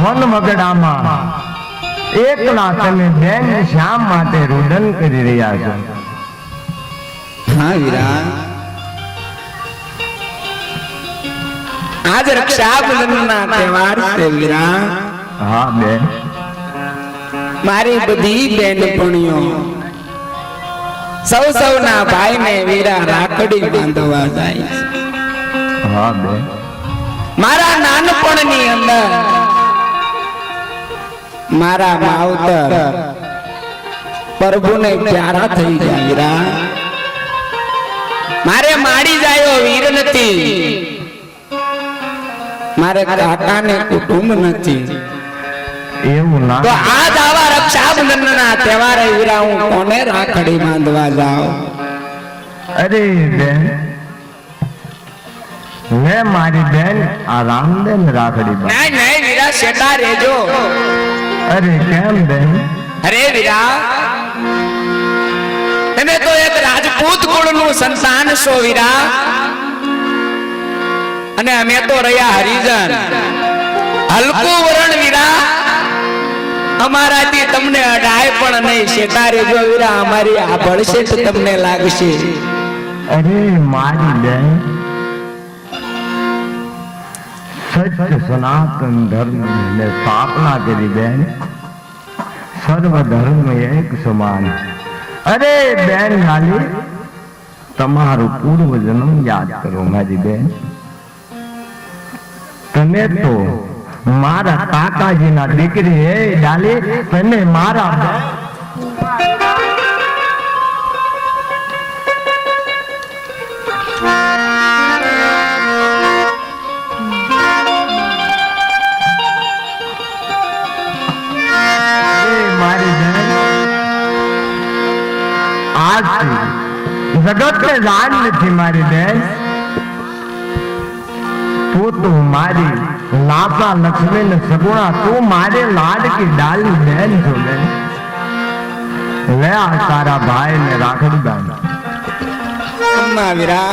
One વગડામાં એકલા તમે બેન શા માટે રુદન કરી રહ્યા છો? હા વીરા, આજ રક્ષાબંધનના તહેવાર છે વીરા. હા બેન, મારી બધી બેનપણીઓ સૌના ભાઈને વીરા રાખડી બાંધવા જાય છે. હા બેન, મારા નાનપણની અંદર મારા માવતર પ્રભુને પ્યારા થઈ ગયા વીરા. મારે માડી જાયો વીર નથી, મારે કાકાને કુટુંબ નથી, એવું ના તો આજ આવા રક્ષાબંધનના તહેવારે વીરા હું કોને રાખડી બાંધવા જાઉં? અરે બેન, મેં મારી બેન આ રામદેન રાખડી બાંધી. નહીં નહીં વીરા શેઠા રહેજો. અરે કેમ બેન? અરે વીરા, તમે તો એક રાજપૂત કુળનું સંતાન છો વીરા, અને અમે તો રહ્યા હરિજન. હલકું વરણ વીરા, અમારાથી તમને અડાય પણ નહીં. શેઠા રહેજો વીરા, અમારી આ ભળશે તો તમને લાગશે. અરે મારી બેન, સત્ય સનાતન ધર્મ ને સ્થાપના કરી બેન. સર્વ ધર્મ એક સમાન. અરે બેન લાલી, તમારું પૂર્વ જન્મ યાદ કરો મારી બેન. તમે તો મારા કાકાજીના દીકરી હે ડાલી. તમે મારા જગત ને જાણ નથી મારી બેન. તું તો મારી લાપા લક્ષ્મી ને સગુણા, તું મારી લાડકી ડાલી બેન છો બેન. લે આ તારા ભાઈ ને રાખડી બાંધ. અમ્મા વીરા,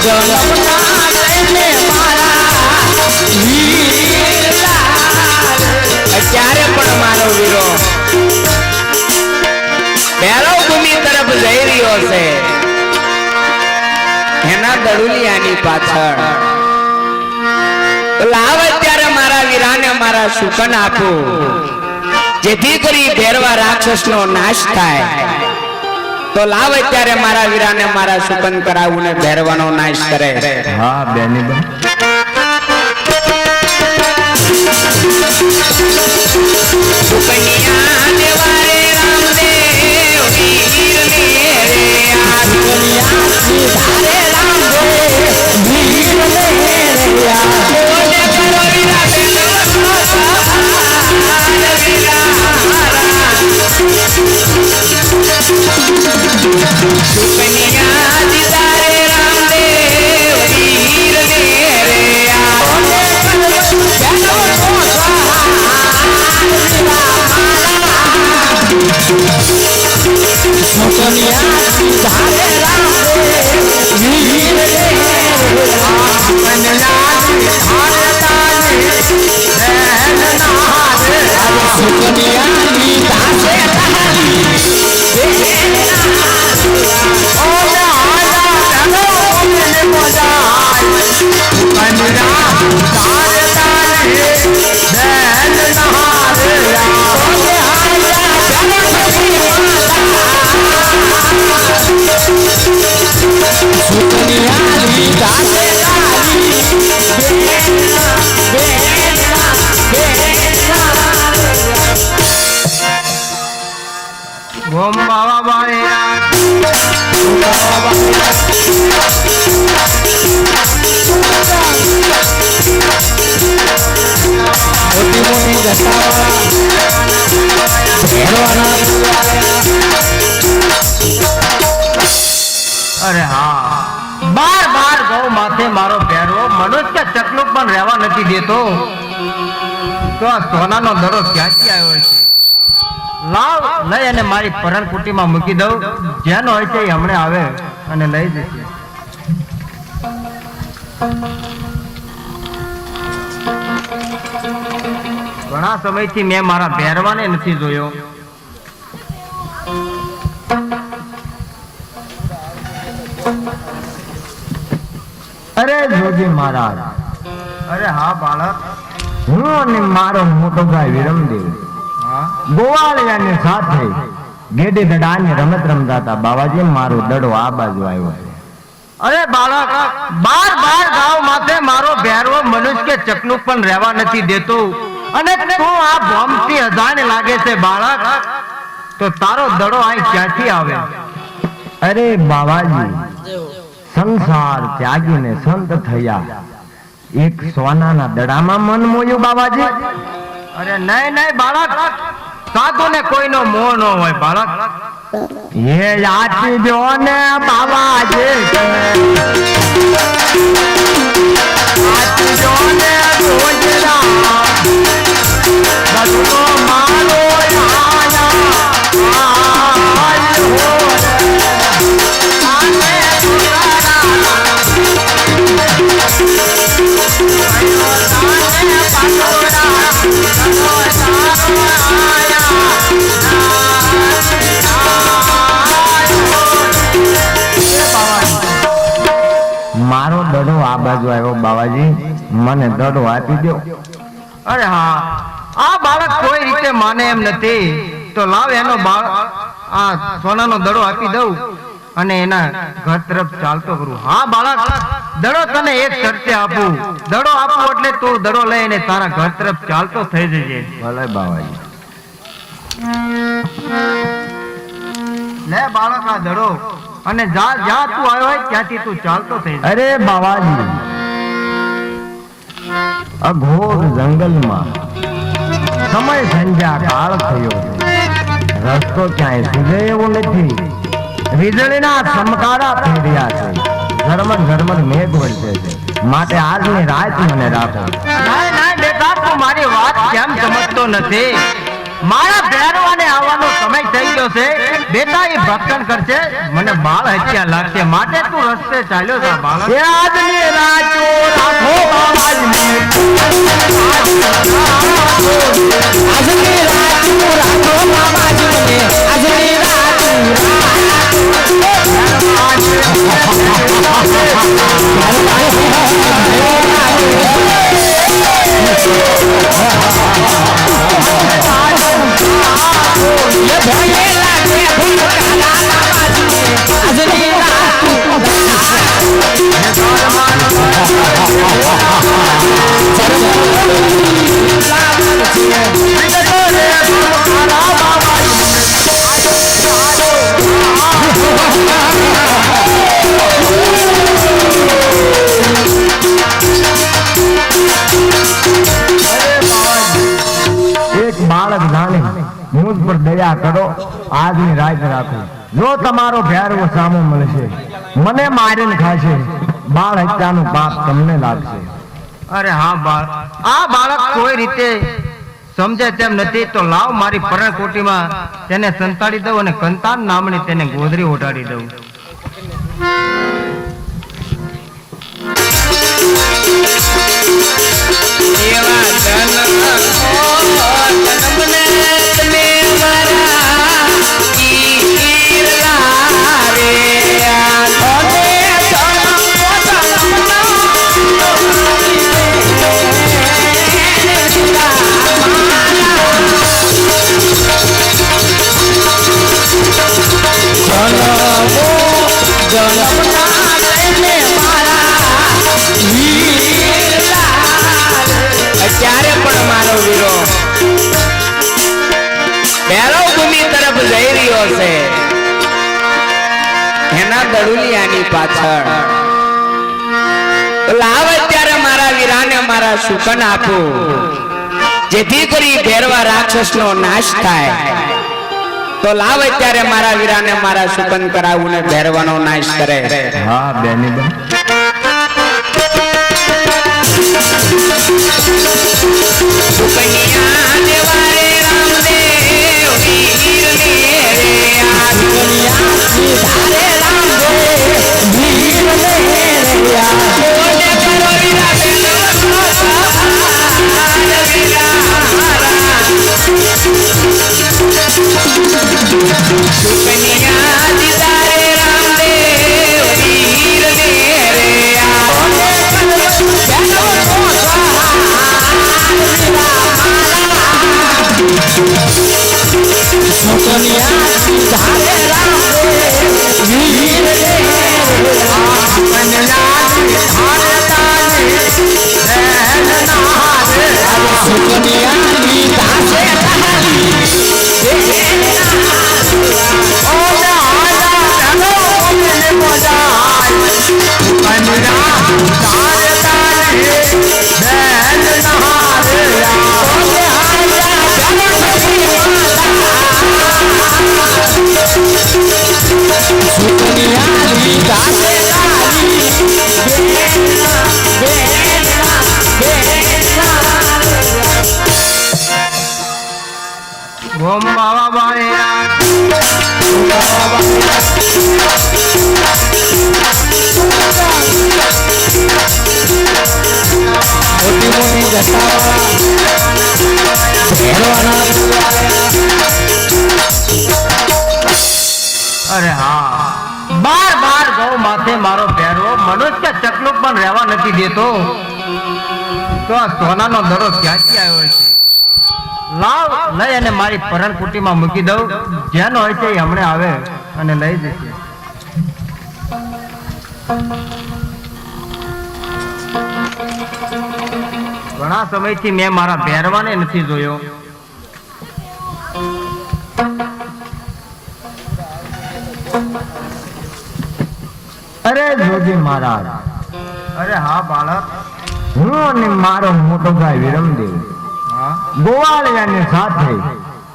જન્મના લઈને મારા વીરલાલ અત્યારે પણ મારો વીરો ભૈરવ ભૂમિ તરફ જઈ રહ્યો છે એના દડુલિયાની પાછળ લાવ અત્યારે મારા વીરાને મારા શુકન આપો જેથી કરી ભેરવા રાક્ષસનો નાશ થાય તો લાવ અત્યારે મારા વીરાને મારા શુકન કરાવું ને ભેરવાનો નાશ કરે હા બેની બા સુકન્યા દેવારે રામદેવ વીરને રે આ સુકન્યા ધારે રામદેવ વીરને રે આ બોલે કરો વીરા સુકન્યા દીદારે રામદેવ વીરને રે આ ગોમ બાવા બારે મોટી મોટી જટાવાળા ભેરવાના અરે હા બાર બાર ગૌ માથે મારો પહેરવો મનુષ્ય ચકલુક પણ રહેવા નથી દેતો તો આ સોનાનો દડો ક્યાંથી આવ્યો છે લાવ લઈ અને મારી પરણ કુટીમાં મૂકી દઉં જેનો હોય છે એ હમણાં આવે અને લઈ જશે ઘણા સમયથી મેં મારા પહેરવાને નથી જોયો અરે જોજી મહારાજ અરે હા બાળક હું અને મારો મોટો ભાઈ વિરમદેવ ગોવાળિયાની સાથે ગેડી દડાની રમત રમતા હતા બાવાજી મારો દડો આ બાજુ આવ્યો છે અરે બાળક બાર બાર ગાવ માથે મારો ભેરવો મનુષ્ય ચકલું પણ રહેવા નથી દેતો અને તું આ ભોમથી અજાણ લાગે છે બાળક તો તારો દડો અહીં ક્યાંથી આવે અરે બાવાજી સંસાર ત્યાગીને સંત થયા એક સોનાના દડામાં મન મોયું બાવાજી અરે નહીં નહીં બાળક સાધુ ને કોઈનો મોહ ન હોય બાળક એ યાચી જો ને બાવાજી યાચી જો ને રોજના બધું મારો મારો દડો આ બાજુ આવ્યો બાવાજી મને દડો આપી દો અરે હા આ બાળક કોઈ રીતે માને એમ નથી તો લાવ એનો આ સોનાનો દડો આપી દઉં અને એના ઘર તરફ ચાલતો કરું હા બાળક દડો તને એક શરતે આપું દડો આપું એટલે તું દડો લઈને તારા ઘર તરફ ચાલતો થઈ જજે ભલે બાવાજી લે બાળક આ દડો અને જા જા તું આવ્યો હોય ત્યાંથી તું ચાલતો થઈ જા અરે બાવાજી અઘોર જંગલમાં સમય સંધ્યા કાળ થયો રસ્તો ક્યાંય સુજે એવો નથી વીજળીના ચમકારા ફેર્યા છે ઝરમર ઝરમર મેઘ વરસે છે માટે આજની રાત મને રાખો ના ના બેટા તું મારી વાત કેમ સમજતો નથી મારા ભેરવાને આવવાનો સમય થઈ ગયો છે બેટા એ ભક્ષણ કરશે મને બાળ હત્યા લાગશે માટે તું રસ્તે ચાલ્યો જા બાળક એ આજની રાજો રાખો બાબાજી આજની રાત રાખો બાબાજી આજની બાળક જાણે મુझ પર દયા કરો આજની રાત રાખો જો તમારો ભેરવો સામો મળશે મને મારીને ખાશે બાળ હત્યાનું પાપ તમને લાગશે અરે હા બાળ આ બાળક કોઈ રીતે સમજે તેમ નથી તો લાવ મારી પરણકોટીમાં તેને સંતાડી દઉં અને કંતાન નામની તેને ગોદરી ઓઢાડી દઉં અત્યારે પણ મારો વીરો ભૈરવ ભૂમિ તરફ જઈ રહ્યો છે એના દડુલિયાની પાછળ લાવ અત્યારે મારા વીરાને મારા શુકન આપો જેથી કરી ભેરવા રાક્ષસનો નાશ થાય તો લાવ અત્યારે મારા વીરાને મારા શુકન કરાવું ને ભેરવાનો નાશ કરે હા બેની બેન સુકન્યા દેવારે રામદેવ વીર ને રે આ સુકન્યા ધારે રામદેવ વીર ને રે આ બોલે કરો વીરા સુકન્યા ધારે રામદેવ વીર ને રે આ ગોમ બાવા બાળ્યા મોટી મોટી અરે હા બાર બાર ગૌ માથે મારો ભેરવો મનુષ્ય ચકલું પણ રહેવા નથી દેતો તો આ સોનાનો દડો ક્યાંથી આવ્યો છે લાવ લઈ અને મારી પરણકુટીમાં મૂકી દઉં જેનો હોય છે એ હમણાં આવે અને લઈ જશે ઘણા સમયથી મેં મારા ભેરવાને નથી જોયો અરે જોજી મહારાજ અરે હા બાળક હું અને મારો મોટો ભાઈ વિરમદેવ ગોવાળિયાની સાથે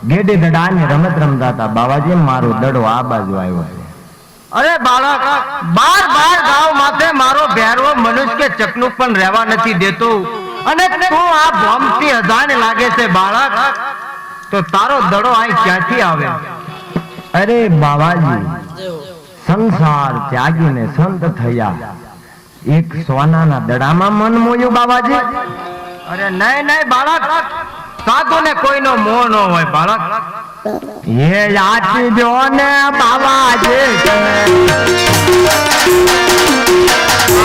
ગેડી દડાની રમત રમતા હતા બાવાજી મારો દડો આ બાજુ આવ્યો છે અરે બાળક બાર બાર ગાવ માથે મારો ભેરવો મનુષ્ય ચકલું પણ રહેવા નથી દેતો અને તું આ બોમ્બથી અજાણ લાગે છે બાળક તો તારો દડો અહીં ક્યાંથી આવે? અરે બાવાજી, સંસાર ત્યાગીને સંત થયા, એક સોનાના દડામાં મન મોયું બાવાજી. અરે નહીં નહીં બાળક, સાધુને કોઈનો મોહ ન હોય બાળક. એ યાચી દો ને બાવાજી,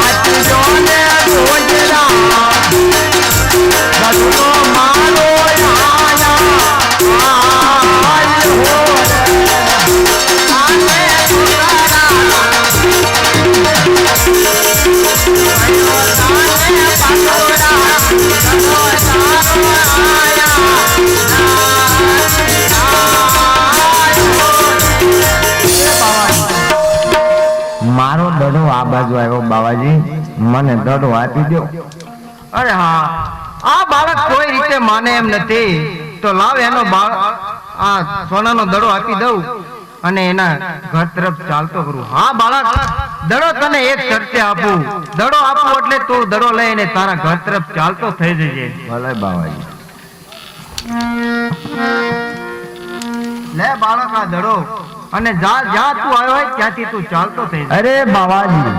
યાચી દો ને રોજના, દડો મારો આયા, આય હો રે, આને સુધારા, આયો તાને પાટોરા, દડો તારો આયા, મારો દડો આ બાજુ આવ્યો બાવાજી, મને દડો આપી દો. અરે હા, આ બાળક કોઈ રીતે માને એમ નથી, તો લાવ એનો આ સોનાનો દડો આપી દઉં અને એના ઘર તરફ ચાલતો કરું. હા બાળક, દડો તને એક શરતે આપું. દડો આપું એટલે તું દડો લઈને તારા ઘર તરફ ચાલતો થઈ જજે. ભલે બાવાજી. લે બાળક આ દડો, અને જા જા તું આવ્યો હોય ત્યાંથી તું ચાલતો થઈ જા. અરે બાવાજી,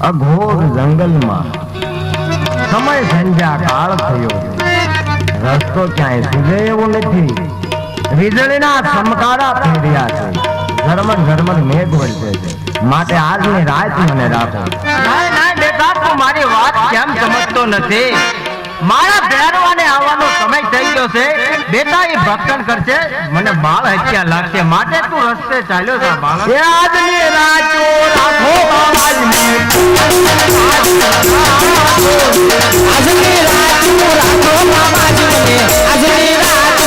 અઘોર જંગલમાં સમય સંધ્યા કાળ થયો, રસ્તો ક્યાંય સુજે એવું નથી. વીજળીના ચમકારા થઈ રહ્યા છે, ઝરમર ઝરમર મેઘ વરસે છે, માટે આજની રાત મને રાખો. ના ના બેટા, તું મારી વાત કેમ સમજતો નથી? મારા ભેરવાને આવવાનો સમય થઈ ગયો છે બેટા. એ ભક્ષણ કરશે, મને બાળ હત્યા લાગશે, માટે તું રસ્તે ચાલ્યો જા બાળક. એ આજની રાતો રાખો બાવાજી, આજની રાત રાખો બાબાજી, આજની રાત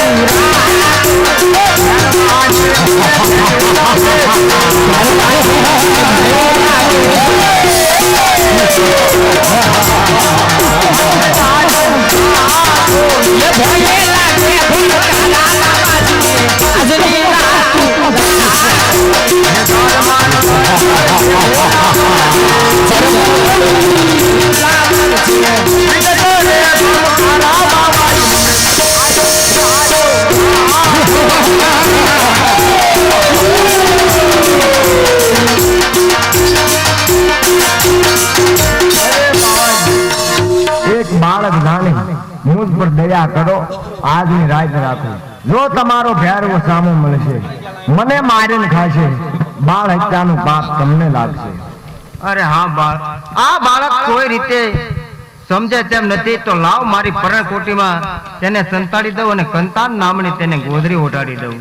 એક બાળક જાણે મુજ પર દયા કરો, આજની રાત રાખો. જો તમારો ભેરવો સામો મળશે, મને મારીને ખાશે, બાળ હત્યાનું પાપ તમને લાગશે. અરે હા બાળ, આ બાળક કોઈ રીતે સમજે તેમ નથી, તો લાવ મારી પર્ણકોટીમાં તેને સંતાડી દઉં અને કંતાન નામની તેને ગોદરી ઓઢાડી દઉં.